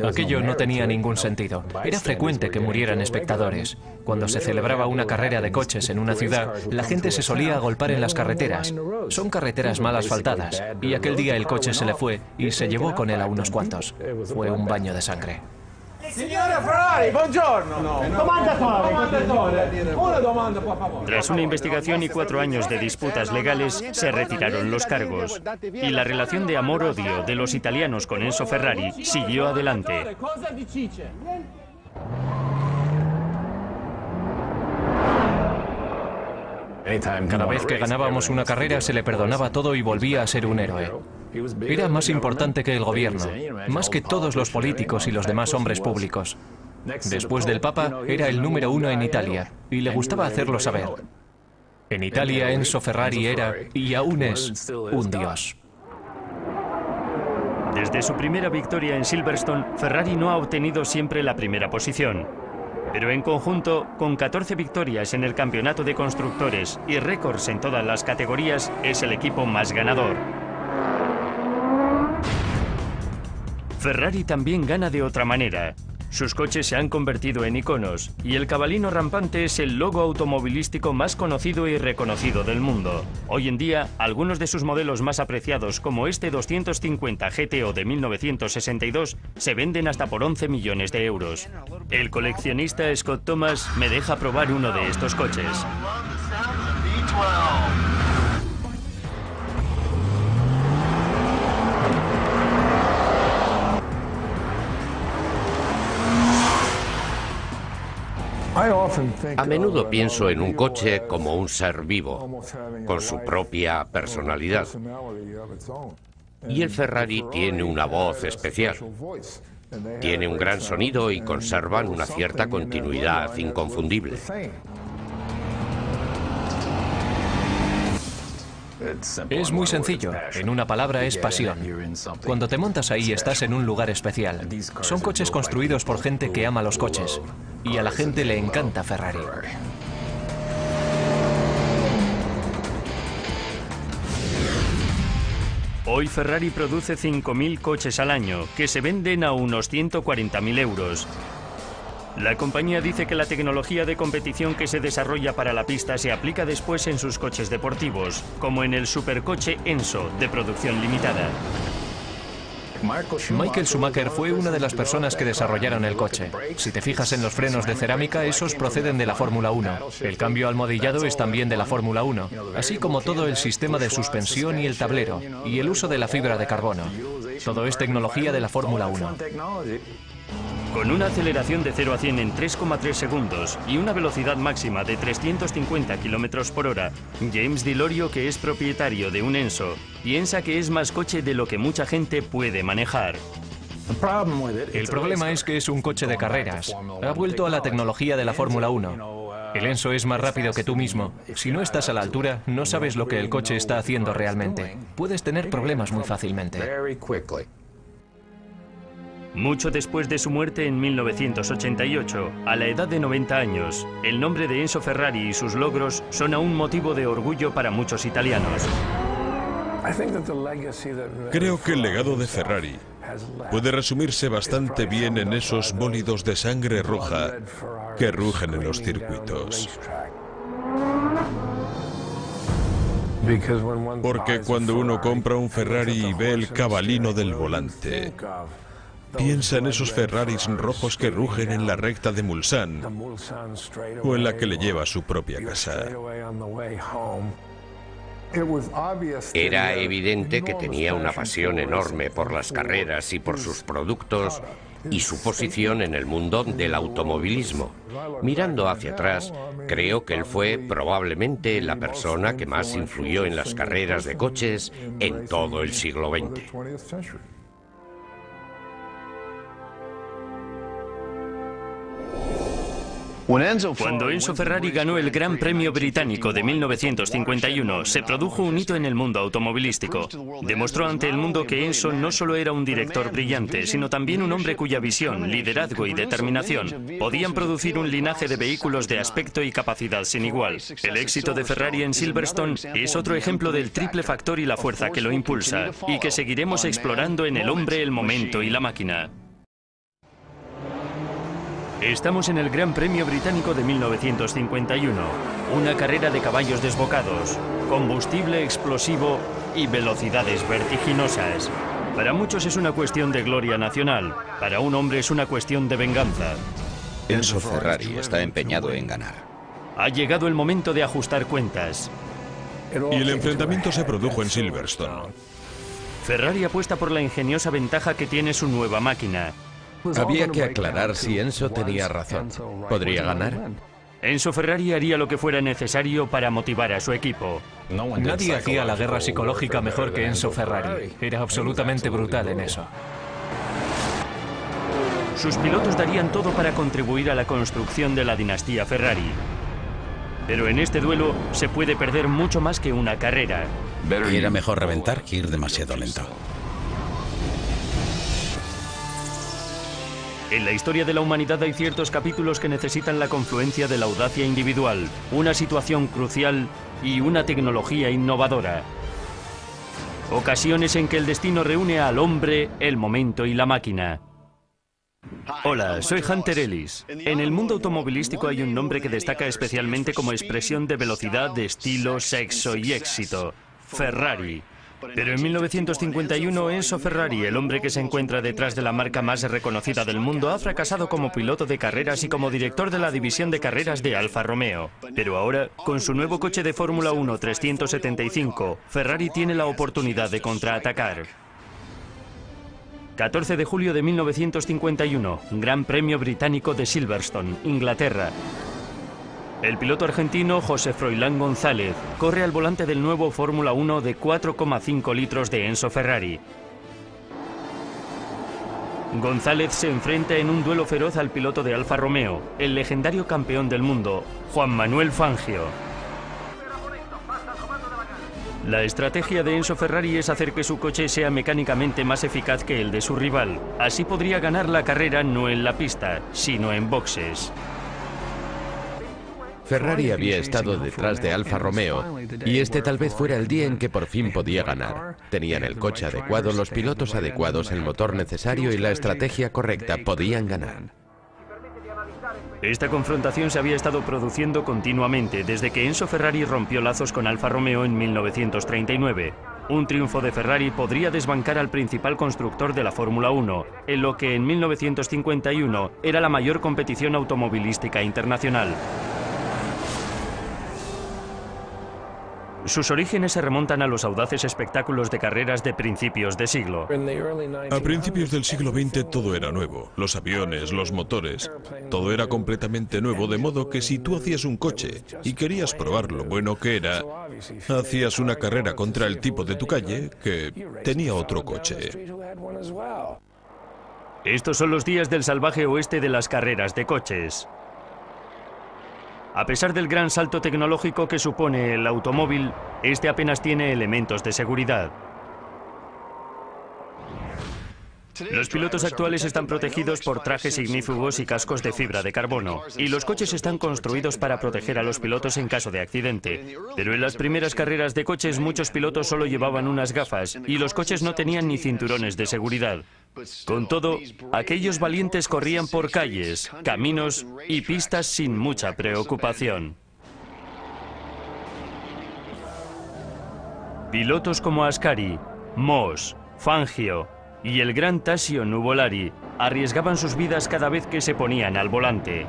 Aquello no tenía ningún sentido. Era frecuente que murieran espectadores. Cuando se celebraba una carrera de coches en una ciudad, la gente se solía agolpar en las carreteras. Son carreteras mal asfaltadas, y aquel día el coche se le fue y se llevó con él a unos cuantos. Fue un baño de sangre. Signore Ferrari, buongiorno. Comandatore. Una domanda, por favor. Tras una investigación y 4 años de disputas legales, se retiraron los cargos. Y la relación de amor-odio de los italianos con Enzo Ferrari siguió adelante. Cada vez que ganábamos una carrera se le perdonaba todo y volvía a ser un héroe. Era más importante que el gobierno, más que todos los políticos y los demás hombres públicos. Después del Papa, era el número 1 en Italia, y le gustaba hacerlo saber. En Italia, Enzo Ferrari era, y aún es, un dios. Desde su primera victoria en Silverstone, Ferrari no ha obtenido siempre la primera posición. Pero en conjunto, con 14 victorias en el campeonato de constructores y récords en todas las categorías, es el equipo más ganador. Ferrari también gana de otra manera. Sus coches se han convertido en iconos y el cabalino rampante es el logo automovilístico más conocido y reconocido del mundo. Hoy en día, algunos de sus modelos más apreciados, como este 250 GTO de 1962, se venden hasta por 11 millones de euros. El coleccionista Scott Thomas me deja probar uno de estos coches. A menudo pienso en un coche como un ser vivo, con su propia personalidad. Y el Ferrari tiene una voz especial. Tiene un gran sonido y conservan una cierta continuidad inconfundible. Es muy sencillo. En una palabra, es pasión. Cuando te montas ahí, estás en un lugar especial. Son coches construidos por gente que ama los coches. Y a la gente le encanta Ferrari. Hoy Ferrari produce 5.000 coches al año, que se venden a unos 140.000 euros. La compañía dice que la tecnología de competición que se desarrolla para la pista se aplica después en sus coches deportivos, como en el supercoche Enzo, de producción limitada. Michael Schumacher fue una de las personas que desarrollaron el coche. Si te fijas en los frenos de cerámica, esos proceden de la Fórmula 1. El cambio almohadillado es también de la Fórmula 1, así como todo el sistema de suspensión y el tablero, y el uso de la fibra de carbono. Todo es tecnología de la Fórmula 1. Con una aceleración de 0 a 100 en 3,3 segundos y una velocidad máxima de 350 km por hora, James Dilorio, que es propietario de un Enzo, piensa que es más coche de lo que mucha gente puede manejar. El problema es que es un coche de carreras. Ha vuelto a la tecnología de la Fórmula 1. El Enzo es más rápido que tú mismo. Si no estás a la altura, no sabes lo que el coche está haciendo realmente. Puedes tener problemas muy fácilmente. Mucho después de su muerte en 1988, a la edad de 90 años, el nombre de Enzo Ferrari y sus logros son aún motivo de orgullo para muchos italianos. Creo que el legado de Ferrari puede resumirse bastante bien en esos bólidos de sangre roja que rugen en los circuitos. Porque cuando uno compra un Ferrari y ve el cabalino del volante, piensa en esos Ferraris rojos que rugen en la recta de Mulsanne o en la que le lleva a su propia casa. Era evidente que tenía una pasión enorme por las carreras y por sus productos y su posición en el mundo del automovilismo. Mirando hacia atrás, creo que él fue probablemente la persona que más influyó en las carreras de coches en todo el siglo XX. Cuando Enzo Ferrari ganó el Gran Premio Británico de 1951, se produjo un hito en el mundo automovilístico. Demostró ante el mundo que Enzo no solo era un director brillante, sino también un hombre cuya visión, liderazgo y determinación podían producir un linaje de vehículos de aspecto y capacidad sin igual. El éxito de Ferrari en Silverstone es otro ejemplo del triple factor y la fuerza que lo impulsa, y que seguiremos explorando en El hombre, el momento y la máquina. Estamos en el Gran Premio Británico de 1951, una carrera de caballos desbocados, combustible explosivo y velocidades vertiginosas. Para muchos es una cuestión de gloria nacional, para un hombre es una cuestión de venganza. Enzo Ferrari está empeñado en ganar. Ha llegado el momento de ajustar cuentas. Y el enfrentamiento se produjo en Silverstone. Ferrari apuesta por la ingeniosa ventaja que tiene su nueva máquina. Había que aclarar si Enzo tenía razón. ¿Podría ganar? Enzo Ferrari haría lo que fuera necesario para motivar a su equipo. Nadie hacía la guerra psicológica mejor que Enzo Ferrari. Era absolutamente brutal en eso. Sus pilotos darían todo para contribuir a la construcción de la dinastía Ferrari. Pero en este duelo se puede perder mucho más que una carrera. Era mejor reventar que ir demasiado lento. En la historia de la humanidad hay ciertos capítulos que necesitan la confluencia de la audacia individual, una situación crucial y una tecnología innovadora. Ocasiones en que el destino reúne al hombre, el momento y la máquina. Hola, soy Hunter Ellis. En el mundo automovilístico hay un nombre que destaca especialmente como expresión de velocidad, de estilo, sexo y éxito: Ferrari. Pero en 1951, Enzo Ferrari, el hombre que se encuentra detrás de la marca más reconocida del mundo, ha fracasado como piloto de carreras y como director de la división de carreras de Alfa Romeo. Pero ahora, con su nuevo coche de Fórmula 1 375, Ferrari tiene la oportunidad de contraatacar. 14 de julio de 1951, Gran Premio Británico de Silverstone, Inglaterra. El piloto argentino José Froilán González corre al volante del nuevo Fórmula 1 de 4,5 litros de Enzo Ferrari. González se enfrenta en un duelo feroz al piloto de Alfa Romeo, el legendario campeón del mundo, Juan Manuel Fangio. La estrategia de Enzo Ferrari es hacer que su coche sea mecánicamente más eficaz que el de su rival. Así podría ganar la carrera no en la pista, sino en boxes. Ferrari había estado detrás de Alfa Romeo y este tal vez fuera el día en que por fin podía ganar. Tenían el coche adecuado, los pilotos adecuados, el motor necesario y la estrategia correcta. Podían ganar. Esta confrontación se había estado produciendo continuamente desde que Enzo Ferrari rompió lazos con Alfa Romeo en 1939. Un triunfo de Ferrari podría desbancar al principal constructor de la Fórmula 1, en lo que en 1951 era la mayor competición automovilística internacional. Sus orígenes se remontan a los audaces espectáculos de carreras de principios de siglo. A principios del siglo XX todo era nuevo. Los aviones, los motores, todo era completamente nuevo, de modo que si tú hacías un coche y querías probar lo bueno que era, hacías una carrera contra el tipo de tu calle que tenía otro coche. Estos son los días del salvaje oeste de las carreras de coches. A pesar del gran salto tecnológico que supone el automóvil, este apenas tiene elementos de seguridad. Los pilotos actuales están protegidos por trajes ignífugos y cascos de fibra de carbono, y los coches están construidos para proteger a los pilotos en caso de accidente. Pero en las primeras carreras de coches muchos pilotos solo llevaban unas gafas, y los coches no tenían ni cinturones de seguridad. Con todo, aquellos valientes corrían por calles, caminos y pistas sin mucha preocupación. Pilotos como Ascari, Moss, Fangio y el gran Tasio Nuvolari arriesgaban sus vidas cada vez que se ponían al volante.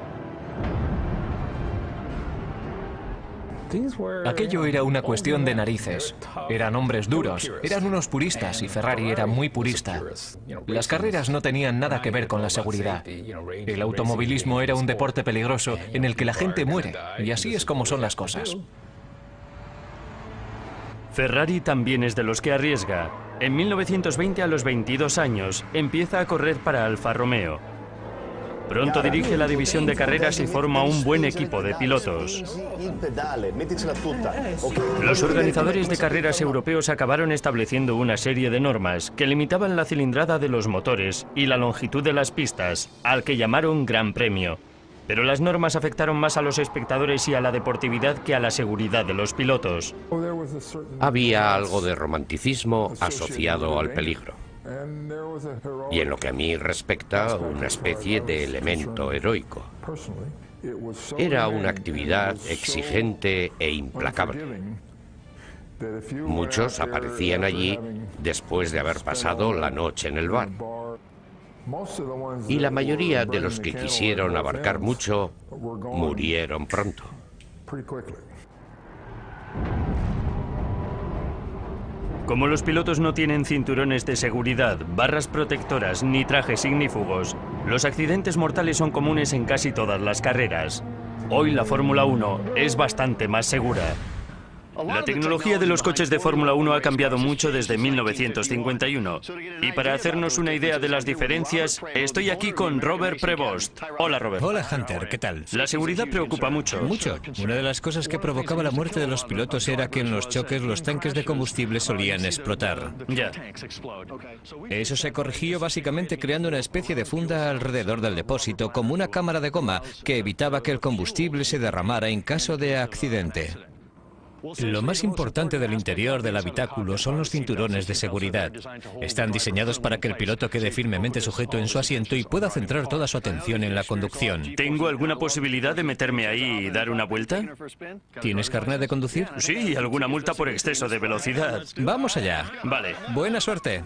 Aquello era una cuestión de narices. Eran hombres duros, eran unos puristas y Ferrari era muy purista. Las carreras no tenían nada que ver con la seguridad. El automovilismo era un deporte peligroso en el que la gente muere, y así es como son las cosas. Ferrari también es de los que arriesga. En 1920, a los 22 años, empieza a correr para Alfa Romeo. Pronto dirige la división de carreras y forma un buen equipo de pilotos. Los organizadores de carreras europeos acabaron estableciendo una serie de normas que limitaban la cilindrada de los motores y la longitud de las pistas, al que llamaron Gran Premio. Pero las normas afectaron más a los espectadores y a la deportividad que a la seguridad de los pilotos. Había algo de romanticismo asociado al peligro. Y en lo que a mí respecta, una especie de elemento heroico. Era una actividad exigente e implacable. Muchos aparecían allí después de haber pasado la noche en el bar. Y la mayoría de los que quisieron abarcar mucho murieron pronto. Como los pilotos no tienen cinturones de seguridad, barras protectoras ni trajes ignífugos, los accidentes mortales son comunes en casi todas las carreras. Hoy la Fórmula 1 es bastante más segura. La tecnología de los coches de Fórmula 1 ha cambiado mucho desde 1951. Y para hacernos una idea de las diferencias, estoy aquí con Robert Prevost. Hola, Robert. Hola, Hunter. ¿Qué tal? La seguridad preocupa mucho. Mucho. Una de las cosas que provocaba la muerte de los pilotos era que en los choques los tanques de combustible solían explotar. Ya. Eso se corrigió básicamente creando una especie de funda alrededor del depósito, como una cámara de goma que evitaba que el combustible se derramara en caso de accidente. Lo más importante del interior del habitáculo son los cinturones de seguridad. Están diseñados para que el piloto quede firmemente sujeto en su asiento y pueda centrar toda su atención en la conducción. ¿Tengo alguna posibilidad de meterme ahí y dar una vuelta? ¿Tienes carnet de conducir? Sí, alguna multa por exceso de velocidad. Vamos allá. Vale. Buena suerte.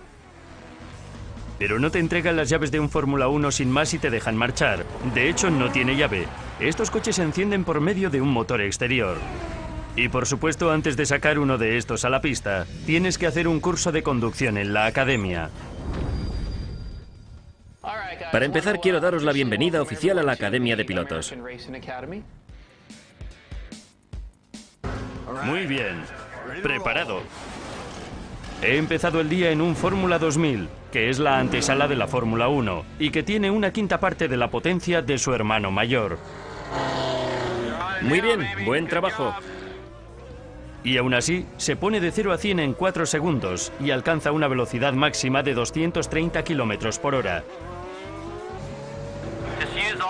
Pero no te entregan las llaves de un Fórmula 1 sin más y te dejan marchar. De hecho, no tiene llave. Estos coches se encienden por medio de un motor exterior. Y por supuesto, antes de sacar uno de estos a la pista, tienes que hacer un curso de conducción en la academia. Para empezar, quiero daros la bienvenida oficial a la Academia de Pilotos. Muy bien. Preparado. He empezado el día en un Fórmula 2000, que es la antesala de la Fórmula 1, y que tiene una quinta parte de la potencia de su hermano mayor. Muy bien, buen trabajo. Y aún así, se pone de 0 a 100 en 4 segundos y alcanza una velocidad máxima de 230 km por hora.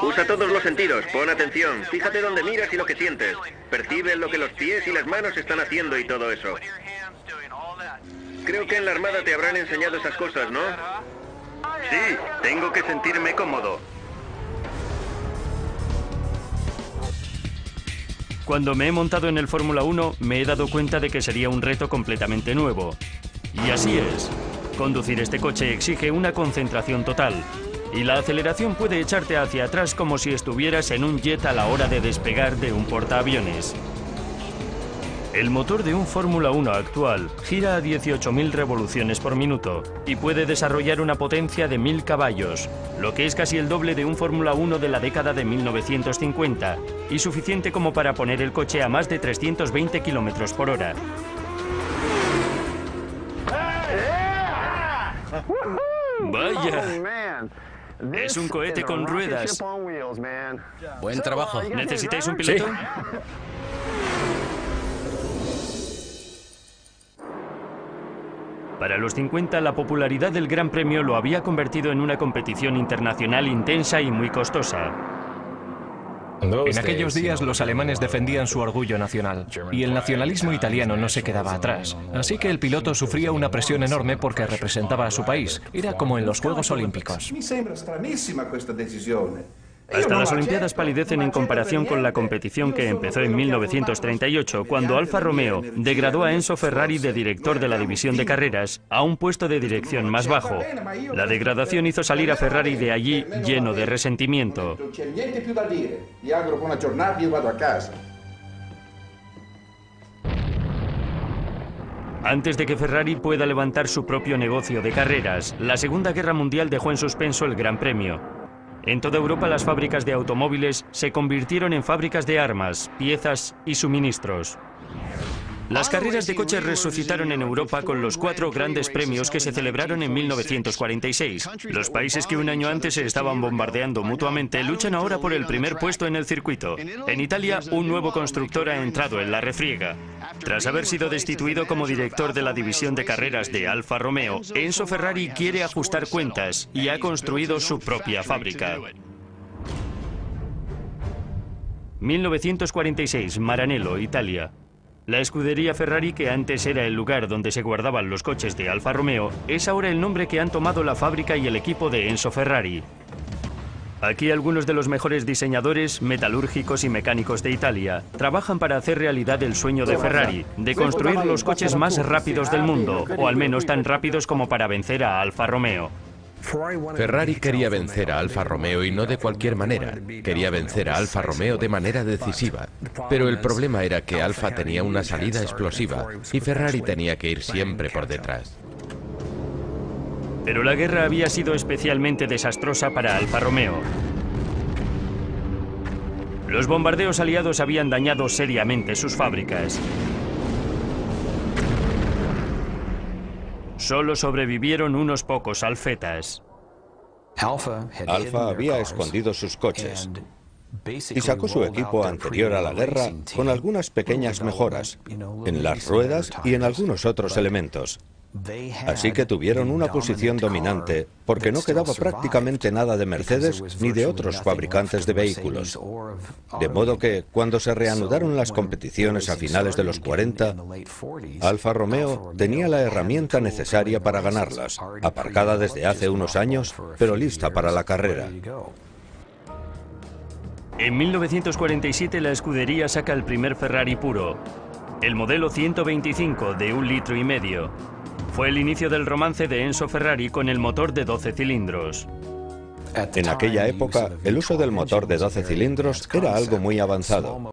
Usa todos los sentidos, pon atención, fíjate dónde miras y lo que sientes. Percibe lo que los pies y las manos están haciendo y todo eso. Creo que en la Armada te habrán enseñado esas cosas, ¿no? Sí, tengo que sentirme cómodo. Cuando me he montado en el Fórmula 1, me he dado cuenta de que sería un reto completamente nuevo. Y así es. Conducir este coche exige una concentración total. Y la aceleración puede echarte hacia atrás como si estuvieras en un jet a la hora de despegar de un portaaviones. El motor de un Fórmula 1 actual gira a 18.000 revoluciones por minuto y puede desarrollar una potencia de 1.000 caballos, lo que es casi el doble de un Fórmula 1 de la década de 1950 y suficiente como para poner el coche a más de 320 km por hora. ¡Vaya! Es un cohete con ruedas. Buen trabajo. ¿Necesitáis un piloto? Sí. Para los 50, la popularidad del Gran Premio lo había convertido en una competición internacional intensa y muy costosa. En aquellos días los alemanes defendían su orgullo nacional y el nacionalismo italiano no se quedaba atrás. Así que el piloto sufría una presión enorme porque representaba a su país. Era como en los Juegos Olímpicos. Hasta las Olimpiadas palidecen en comparación con la competición que empezó en 1938, cuando Alfa Romeo degradó a Enzo Ferrari de director de la división de carreras a un puesto de dirección más bajo. La degradación hizo salir a Ferrari de allí lleno de resentimiento. Antes de que Ferrari pueda levantar su propio negocio de carreras, la Segunda Guerra Mundial dejó en suspenso el Gran Premio. En toda Europa las fábricas de automóviles se convirtieron en fábricas de armas, piezas y suministros. Las carreras de coches resucitaron en Europa con los 4 grandes premios que se celebraron en 1946. Los países que un año antes se estaban bombardeando mutuamente luchan ahora por el primer puesto en el circuito. En Italia, un nuevo constructor ha entrado en la refriega. Tras haber sido destituido como director de la división de carreras de Alfa Romeo, Enzo Ferrari quiere ajustar cuentas y ha construido su propia fábrica. 1946, Maranello, Italia. La escudería Ferrari, que antes era el lugar donde se guardaban los coches de Alfa Romeo, es ahora el nombre que han tomado la fábrica y el equipo de Enzo Ferrari. Aquí algunos de los mejores diseñadores, metalúrgicos y mecánicos de Italia trabajan para hacer realidad el sueño de Ferrari, de construir los coches más rápidos del mundo, o al menos tan rápidos como para vencer a Alfa Romeo. Ferrari quería vencer a Alfa Romeo y no de cualquier manera. Quería vencer a Alfa Romeo de manera decisiva. Pero el problema era que Alfa tenía una salida explosiva y Ferrari tenía que ir siempre por detrás. Pero la guerra había sido especialmente desastrosa para Alfa Romeo. Los bombardeos aliados habían dañado seriamente sus fábricas. Solo sobrevivieron unos pocos alfetas. Alfa había escondido sus coches y sacó su equipo anterior a la guerra con algunas pequeñas mejoras en las ruedas y en algunos otros elementos. Así que tuvieron una posición dominante porque no quedaba prácticamente nada de Mercedes ni de otros fabricantes de vehículos. De modo que, cuando se reanudaron las competiciones a finales de los 40, Alfa Romeo tenía la herramienta necesaria para ganarlas, aparcada desde hace unos años, pero lista para la carrera. En 1947 la escudería saca el primer Ferrari puro, el modelo 125 de 1,5 litros. Fue el inicio del romance de Enzo Ferrari con el motor de 12 cilindros. En aquella época, el uso del motor de 12 cilindros era algo muy avanzado.